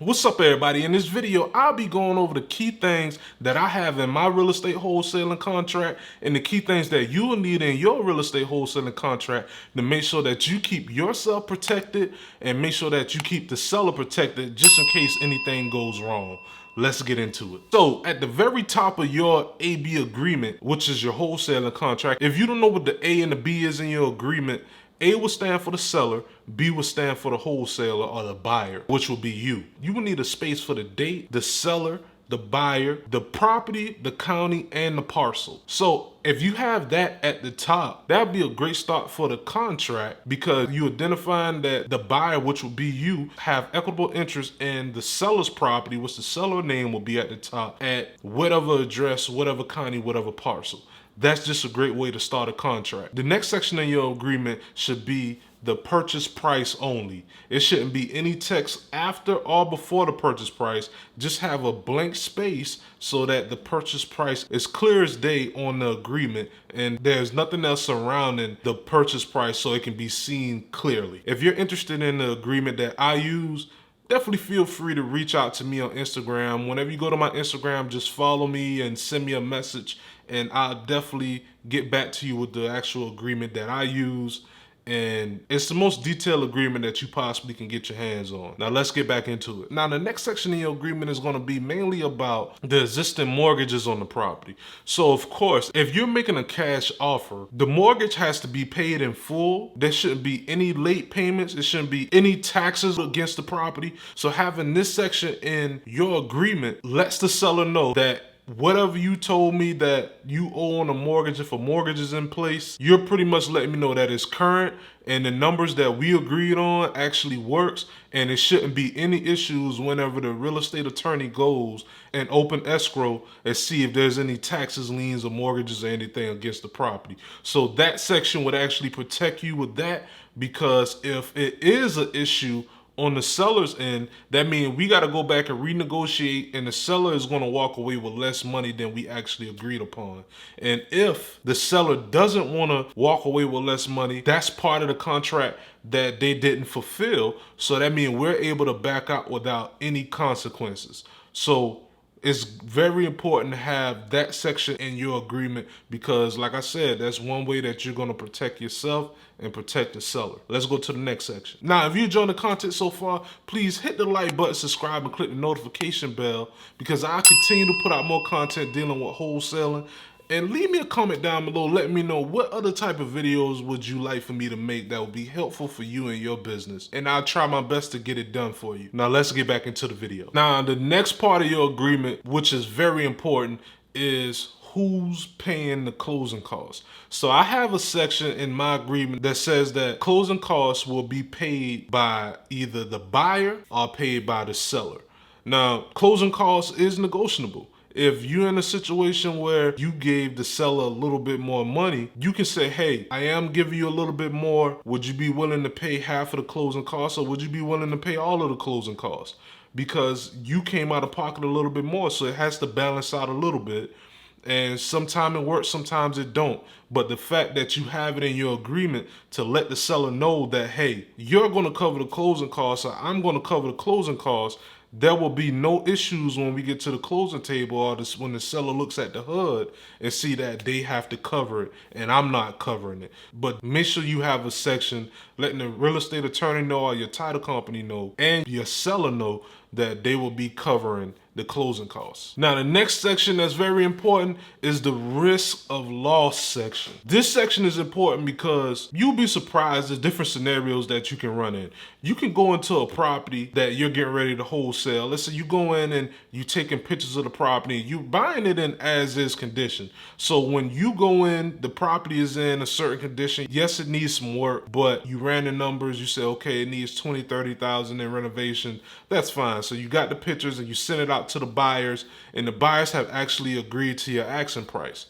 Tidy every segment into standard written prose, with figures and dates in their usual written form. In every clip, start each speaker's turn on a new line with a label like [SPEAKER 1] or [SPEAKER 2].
[SPEAKER 1] What's up, everybody? In this video, I'll be going over the key things that I have in my real estate wholesaling contract and the key things that you will need in your real estate wholesaling contract to make sure that you keep yourself protected and make sure that you keep the seller protected just in case anything goes wrong. Let's get into it. So at the very top of your AB agreement, which is your wholesaling contract, if you don't know what the A and the B is in your agreement, A will stand for the seller, B will stand for the wholesaler or the buyer, which will be you. You will need a space for the date, the seller, the buyer, the property, the county, and the parcel. So if you have that at the top, that'd be a great start for the contract because you identifying that the buyer, which will be you, have equitable interest in the seller's property, which the seller name will be at the top at whatever address, whatever county, whatever parcel. That's just a great way to start a contract. The next section in your agreement should be the purchase price only. It shouldn't be any text after or before the purchase price. Just have a blank space so that the purchase price is clear as day on the agreement and there's nothing else surrounding the purchase price so it can be seen clearly. If you're interested in the agreement that I use, definitely feel free to reach out to me on Instagram. Whenever you go to my Instagram, just follow me and send me a message and I'll definitely get back to you with the actual agreement that I use. And it's the most detailed agreement that you possibly can get your hands on. Now let's get back into it. Now the next section of your agreement is going to be mainly about the existing mortgages on the property. So of course, if you're making a cash offer, the mortgage has to be paid in full. There shouldn't be any late payments. There shouldn't be any taxes against the property. So having this section in your agreement lets the seller know that whatever you told me that you owe on a mortgage, if a mortgage is in place, you're pretty much letting me know that it's current and the numbers that we agreed on actually works, and it shouldn't be any issues whenever the real estate attorney goes and open escrow and see if there's any taxes, liens, or mortgages or anything against the property. So that section would actually protect you with that, because if it is an issue on the seller's end, that means we got to go back and renegotiate, and the seller is going to walk away with less money than we actually agreed upon. And if the seller doesn't want to walk away with less money, that's part of the contract that they didn't fulfill. So that means we're able to back out without any consequences. So it's very important to have that section in your agreement because, like I said, that's one way that you're going to protect yourself and protect the seller. Let's go to the next section. Now, if you enjoyed the content so far, please hit the like button, subscribe, and click the notification bell because I continue to put out more content dealing with wholesaling. And leave me a comment down below. Let me know what other type of videos would you like for me to make that would be helpful for you and your business. And I'll try my best to get it done for you. Now let's get back into the video. Now the next part of your agreement, which is very important, is who's paying the closing costs. So I have a section in my agreement that says that closing costs will be paid by either the buyer or paid by the seller. Now, closing costs is negotiable. If you're in a situation where you gave the seller a little bit more money, you can say, hey, I am giving you a little bit more. Would you be willing to pay half of the closing costs, or would you be willing to pay all of the closing costs? Because you came out of pocket a little bit more, so it has to balance out a little bit. And sometimes it works, sometimes it don't. But the fact that you have it in your agreement to let the seller know that, hey, you're going to cover the closing costs, or I'm going to cover the closing costs, there will be no issues when we get to the closing table or when the seller looks at the HUD and see that they have to cover it and I'm not covering it. But make sure you have a section letting the real estate attorney know or your title company know and your seller know that they will be covering the closing costs. Now, the next section that's very important is the risk of loss section. This section is important because you'll be surprised at different scenarios that you can run in. You can go into a property that you're getting ready to wholesale. Let's say you go in and you taking pictures of the property and you buying it in as is condition. So when you go in, the property is in a certain condition. Yes, it needs some work, but you ran the numbers. You say, okay, it needs 20, 30,000 in renovation. That's fine. So you got the pictures and you send it out to the buyers, and the buyers have actually agreed to your asking price.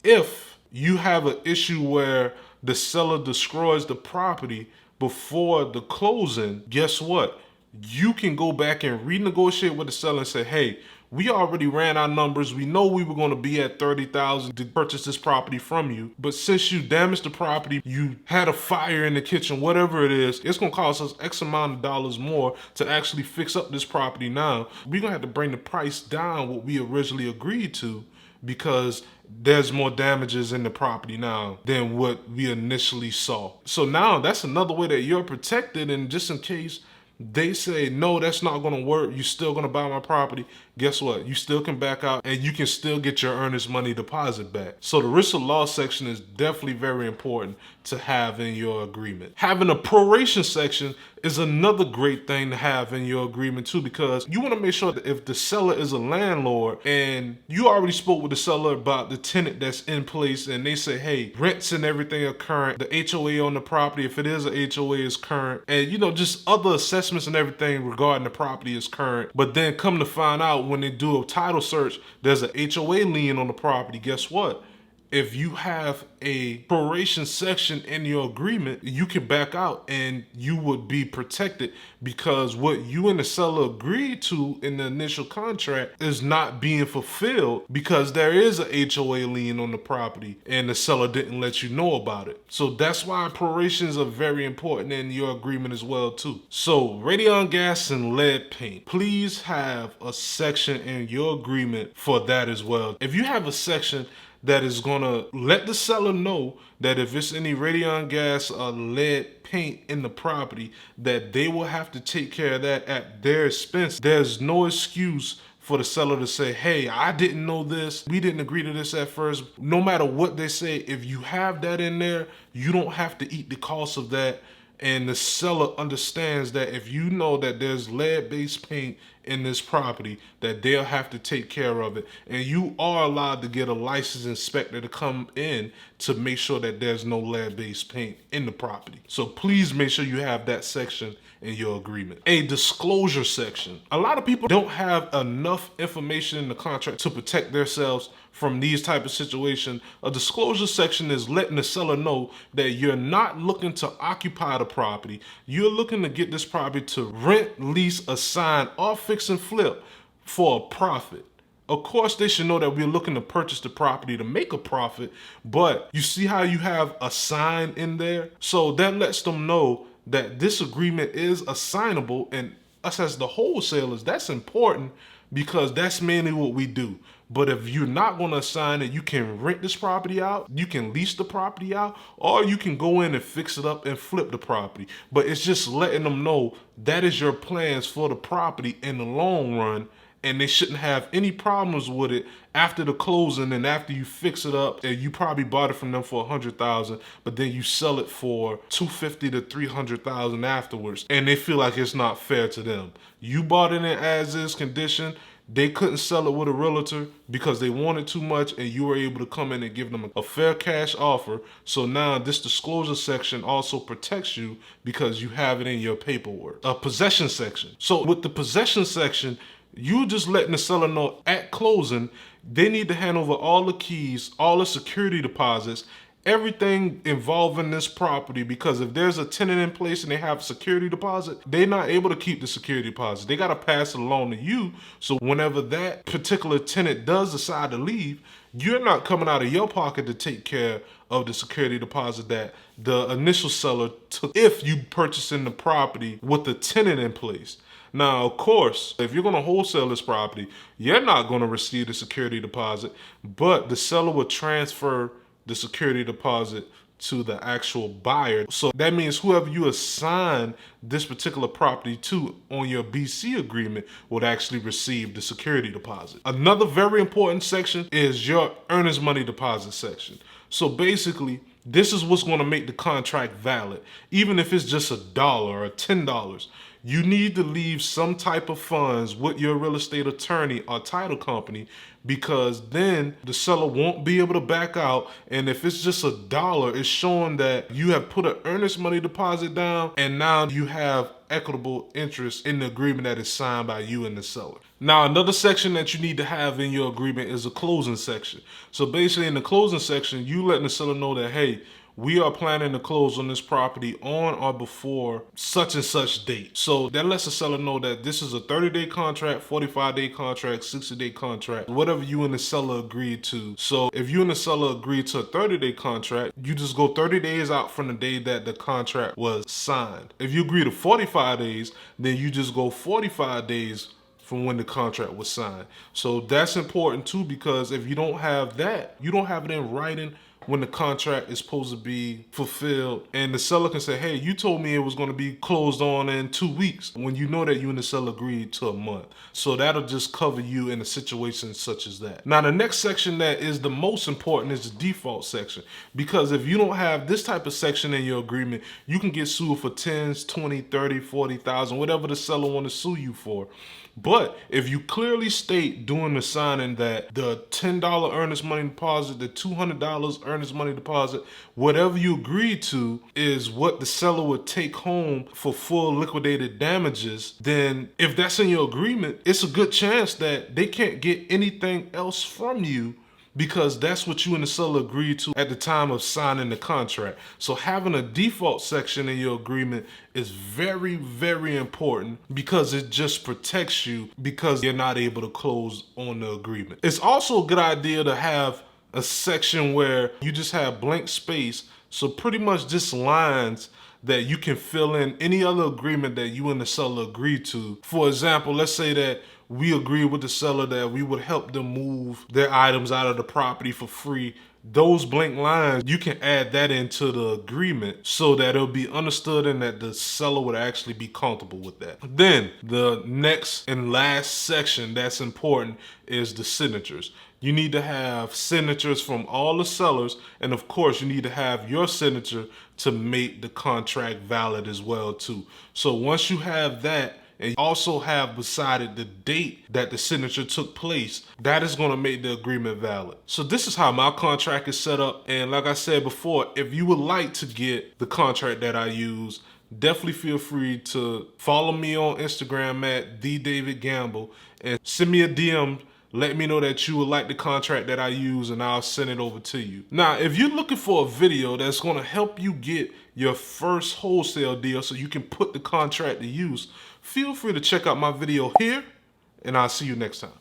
[SPEAKER 1] If you have an issue where the seller destroys the property before the closing, guess what? You can go back and renegotiate with the seller and say, hey, we already ran our numbers. We know we were going to be at $30,000 to purchase this property from you. But since you damaged the property, you had a fire in the kitchen, whatever it is, it's going to cost us X amount of dollars more to actually fix up this property now. We're going to have to bring the price down what we originally agreed to, because there's more damages in the property now than what we initially saw. So now that's another way that you're protected, and just in case they say, no, that's not going to work, you're still going to buy my property, guess what? You still can back out and you can still get your earnest money deposit back. So the risk of loss section is definitely very important to have in your agreement. Having a proration section is another great thing to have in your agreement too, because you want to make sure that if the seller is a landlord and you already spoke with the seller about the tenant that's in place and they say, hey, rents and everything are current, the HOA on the property, if it is a HOA, is current, and just other assessments and everything regarding the property is current. But then come to find out, when they do a title search, there's a HOA lien on the property. Guess what? If you have a proration section in your agreement, you can back out and you would be protected, because what you and the seller agreed to in the initial contract is not being fulfilled because there is a HOA lien on the property and the seller didn't let you know about it. So that's why prorations are very important in your agreement as well too. So Radion gas and lead paint, please have a section in your agreement for that as well. If you have a section that is gonna let the seller know that if it's any radion gas or lead paint in the property, that they will have to take care of that at their expense. There's no excuse for the seller to say, hey, I didn't know this, we didn't agree to this at first. No matter what they say, if you have that in there, you don't have to eat the cost of that. And the seller understands that if you know that there's lead-based paint in this property, that they'll have to take care of it. And you are allowed to get a licensed inspector to come in to make sure that there's no lead-based paint in the property. So please make sure you have that section in your agreement. A disclosure section. A lot of people don't have enough information in the contract to protect themselves from these type of situations. A disclosure section is letting the seller know that you're not looking to occupy the property. You're looking to get this property to rent, lease, assign, or fix and flip for a profit. Of course, they should know that we're looking to purchase the property to make a profit, but you see how you have assign in there? So that lets them know that this agreement is assignable, and us as the wholesalers, that's important because that's mainly what we do. But if you're not going to assign it, you can rent this property out, you can lease the property out, or you can go in and fix it up and flip the property. But it's just letting them know that is your plans for the property in the long run, and they shouldn't have any problems with it after the closing and after you fix it up. And you probably bought it from them for $100,000, but then you sell it for $250,000 to $300,000 afterwards, and they feel like it's not fair to them. You bought it in as is condition. They couldn't sell it with a realtor because they wanted too much, and you were able to come in and give them a fair cash offer. So now this disclosure section also protects you because you have it in your paperwork. A possession section. So with the possession section, you just letting the seller know at closing, they need to hand over all the keys, all the security deposits, everything involving this property, because if there's a tenant in place and they have a security deposit, they're not able to keep the security deposit. They got to pass it along to you. So whenever that particular tenant does decide to leave, you're not coming out of your pocket to take care of the security deposit that the initial seller took if you purchasing the property with the tenant in place. Now, of course, if you're going to wholesale this property, you're not going to receive the security deposit, but the seller will transfer the security deposit to the actual buyer. So that means whoever you assign this particular property to on your BC agreement would actually receive the security deposit. Another very important section is your earnest money deposit section. So basically, this is what's going to make the contract valid. Even if it's just $1 or $10, you need to leave some type of funds with your real estate attorney or title company, because then the seller won't be able to back out. And if it's just $1, it's showing that you have put an earnest money deposit down, and now you have equitable interest in the agreement that is signed by you and the seller. Now, another section that you need to have in your agreement is a closing section. So basically in the closing section, you letting the seller know that, hey, we are planning to close on this property on or before such and such date. So that lets the seller know that this is a 30-day contract, 45-day contract, 60-day contract, whatever you and the seller agreed to. So if you and the seller agreed to a 30-day contract, you just go 30 days out from the day that the contract was signed. If you agree to 45 days, then you just go 45 days from when the contract was signed. So that's important too, because if you don't have that, you don't have it in writing when the contract is supposed to be fulfilled, and the seller can say, hey, you told me it was going to be closed on in 2 weeks, when you know that you and the seller agreed to a month. So that'll just cover you in a situation such as that. Now, the next section that is the most important is the default section, because if you don't have this type of section in your agreement, you can get sued for 10s, 20, 30, 40,000, whatever the seller want to sue you for. But if you clearly state during the signing that the $10 earnest money deposit, the $200 earnest money deposit, whatever you agreed to is what the seller would take home for full liquidated damages, then if that's in your agreement, it's a good chance that they can't get anything else from you, because that's what you and the seller agreed to at the time of signing the contract. So having a default section in your agreement is very, very important, because it just protects you because you're not able to close on the agreement. It's also a good idea to have a section where you just have blank space, so pretty much just lines that you can fill in any other agreement that you and the seller agreed to. For example, let's say that we agreed with the seller that we would help them move their items out of the property for free. Those blank lines, you can add that into the agreement so that it'll be understood and that the seller would actually be comfortable with that. Then the next and last section that's important is the signatures. You need to have signatures from all the sellers, and of course you need to have your signature to make the contract valid as well too. So once you have that, and also have beside it the date that the signature took place, that is going to make the agreement valid. So this is how my contract is set up. And like I said before, if you would like to get the contract that I use, definitely feel free to follow me on Instagram at TheDavidGamble and send me a DM. Let me know that you would like the contract that I use, and I'll send it over to you. Now, if you're looking for a video that's going to help you get your first wholesale deal so you can put the contract to use, feel free to check out my video here, and I'll see you next time.